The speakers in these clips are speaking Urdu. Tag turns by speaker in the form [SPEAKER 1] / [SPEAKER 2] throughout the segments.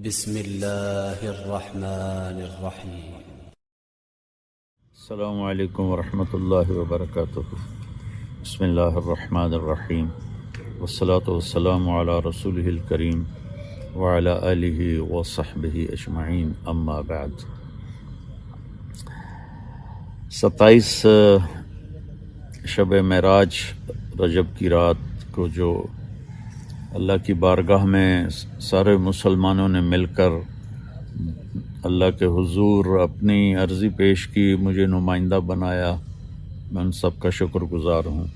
[SPEAKER 1] بسم الله الرحمن الرحيم.
[SPEAKER 2] السلام علیکم ورحمۃ اللہ وبرکاتہ. بسم اللہ الرحمن الرحیم والصلاة والسلام علی رسولہ الکریم وعلی آلہ وصحبہ اجمعین، اما بعد. 27 شب معراج رجب کی رات کو جو اللہ کی بارگاہ میں سارے مسلمانوں نے مل کر اللہ کے حضور اپنی عرضی پیش کی، مجھے نمائندہ بنایا، میں ان سب کا شکر گزار ہوں.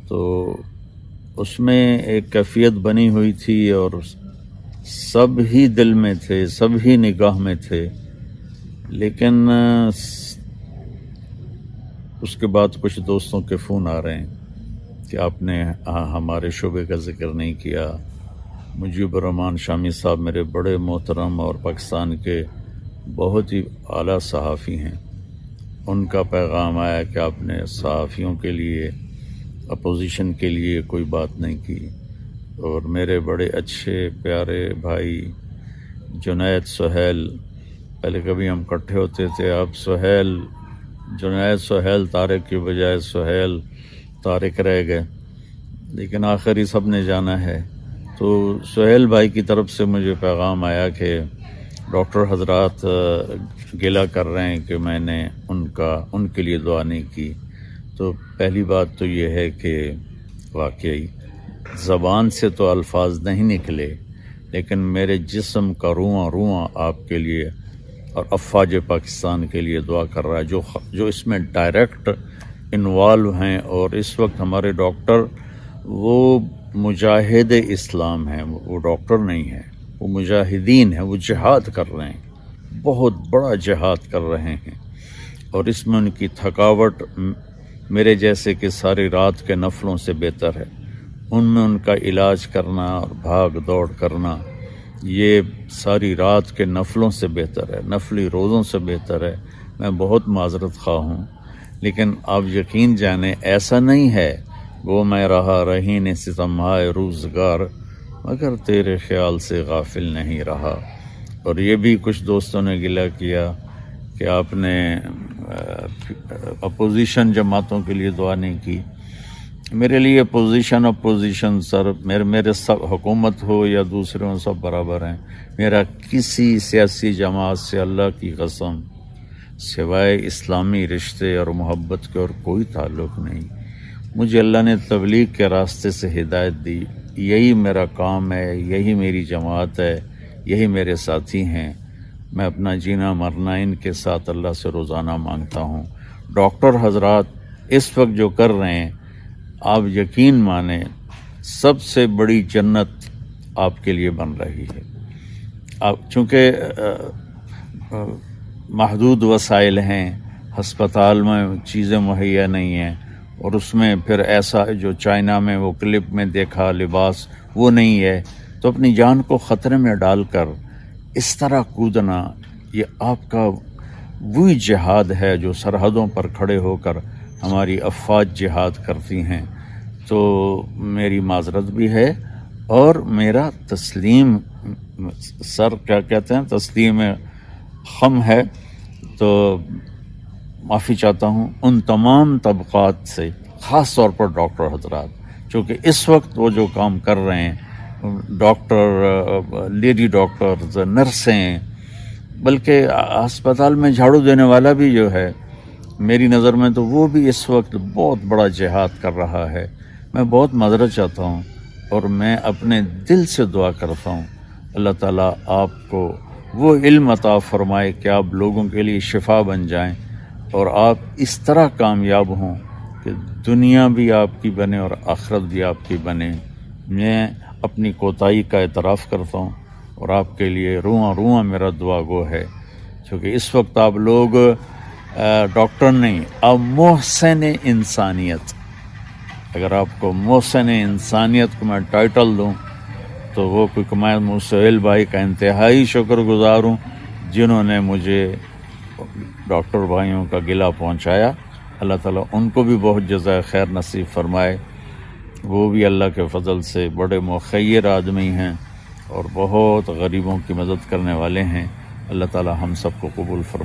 [SPEAKER 2] تو اس میں ایک کیفیت بنی ہوئی تھی اور سب ہی دل میں تھے، سب ہی نگاہ میں تھے، لیکن اس کے بعد کچھ دوستوں کے فون آ رہے ہیں کہ آپ نے ہمارے شعبے کا ذکر نہیں کیا. مجیب الرحمان شامی صاحب میرے بڑے محترم اور پاکستان کے بہت ہی اعلیٰ صحافی ہیں، ان کا پیغام آیا کہ آپ نے صحافیوں کے لیے، اپوزیشن کے لیے کوئی بات نہیں کی. اور میرے بڑے اچھے پیارے بھائی جنید سہیل، پہلے کبھی ہم اکٹھے ہوتے تھے، اب سہیل، جنید سہیل طارق کی بجائے سہیل طارق رہ گئے، لیکن آخر ہی سب نے جانا ہے. تو سہیل بھائی کی طرف سے مجھے پیغام آیا کہ ڈاکٹر حضرات گلہ کر رہے ہیں کہ میں نے ان کے لیے دعا نہیں کی. تو پہلی بات تو یہ ہے کہ واقعی زبان سے تو الفاظ نہیں نکلے، لیکن میرے جسم کا رواں آپ کے لیے اور افواج پاکستان کے لیے دعا کر رہا ہے، جو اس میں ڈائریکٹ انوالو ہیں. اور اس وقت ہمارے ڈاکٹر وہ مجاہد اسلام ہیں، وہ ڈاکٹر نہیں ہیں، وہ مجاہدین ہیں، وہ جہاد کر رہے ہیں، بہت بڑا جہاد کر رہے ہیں. اور اس میں ان کی تھکاوٹ میرے جیسے کہ ساری رات کے نفلوں سے بہتر ہے. ان میں ان کا علاج کرنا اور بھاگ دوڑ کرنا یہ ساری رات کے نفلوں سے بہتر ہے، نفلی روزوں سے بہتر ہے. میں بہت معذرت خواہ ہوں، لیکن آپ یقین جانیں ایسا نہیں ہے وہ میں رہا رہین ستمہائے روزگار، مگر تیرے خیال سے غافل نہیں رہا. اور یہ بھی کچھ دوستوں نے گلہ کیا کہ آپ نے اپوزیشن جماعتوں کے لیے دعا نہیں کی. میرے لیے اپوزیشن سر، میرے سب، حکومت ہو یا دوسرے ہوں، سب برابر ہیں. میرا کسی سیاسی جماعت سے اللہ کی قسم سوائے اسلامی رشتے اور محبت کے اور کوئی تعلق نہیں. مجھے اللہ نے تبلیغ کے راستے سے ہدایت دی، یہی میرا کام ہے، یہی میری جماعت ہے، یہی میرے ساتھی ہیں. میں اپنا جینا مرنا ان کے ساتھ اللہ سے روزانہ مانگتا ہوں. ڈاکٹر حضرات اس وقت جو کر رہے ہیں، آپ یقین مانیں سب سے بڑی جنت آپ کے لیے بن رہی ہے. چونکہ محدود وسائل ہیں، ہسپتال میں چیزیں مہیا نہیں ہیں، اور اس میں پھر ایسا جو چائنا میں وہ کلپ میں دیکھا لباس وہ نہیں ہے، تو اپنی جان کو خطرے میں ڈال کر اس طرح کودنا، یہ آپ کا وہی جہاد ہے جو سرحدوں پر کھڑے ہو کر ہماری افواج جہاد کرتی ہیں. تو میری معذرت بھی ہے، اور میرا تسلیم سر کیا کہتے ہیں، تسلیم خم ہے. تو معافی چاہتا ہوں ان تمام طبقات سے، خاص طور پر ڈاکٹر حضرات، چونکہ اس وقت وہ جو کام کر رہے ہیں، ڈاکٹر، لیڈی ڈاکٹرز، نرسیں، بلکہ اسپتال میں جھاڑو دینے والا بھی جو ہے میری نظر میں تو وہ بھی اس وقت بہت بڑا جہاد کر رہا ہے. میں بہت معذرت چاہتا ہوں، اور میں اپنے دل سے دعا کرتا ہوں اللہ تعالیٰ آپ کو وہ علم عطا فرمائے کہ آپ لوگوں کے لیے شفا بن جائیں، اور آپ اس طرح کامیاب ہوں کہ دنیا بھی آپ کی بنے اور آخرت بھی آپ کی بنے. میں اپنی کوتاہی کا اعتراف کرتا ہوں، اور آپ کے لیے رواں میرا دعا گو ہے، کیونکہ اس وقت آپ لوگ ڈاکٹر نہیں، آپ محسن انسانیت. اگر آپ کو محسن انسانیت کو میں ٹائٹل دوں تو وہ کیونکہ میں سہیل بھائی کا انتہائی شکر گزار ہوں جنہوں نے مجھے ڈاکٹر بھائیوں کا گلہ پہنچایا. اللہ تعالیٰ ان کو بھی بہت جزائے خیر نصیب فرمائے. وہ بھی اللہ کے فضل سے بڑے مخیر آدمی ہیں، اور بہت غریبوں کی مدد کرنے والے ہیں. اللہ تعالی ہم سب کو قبول فرمائے.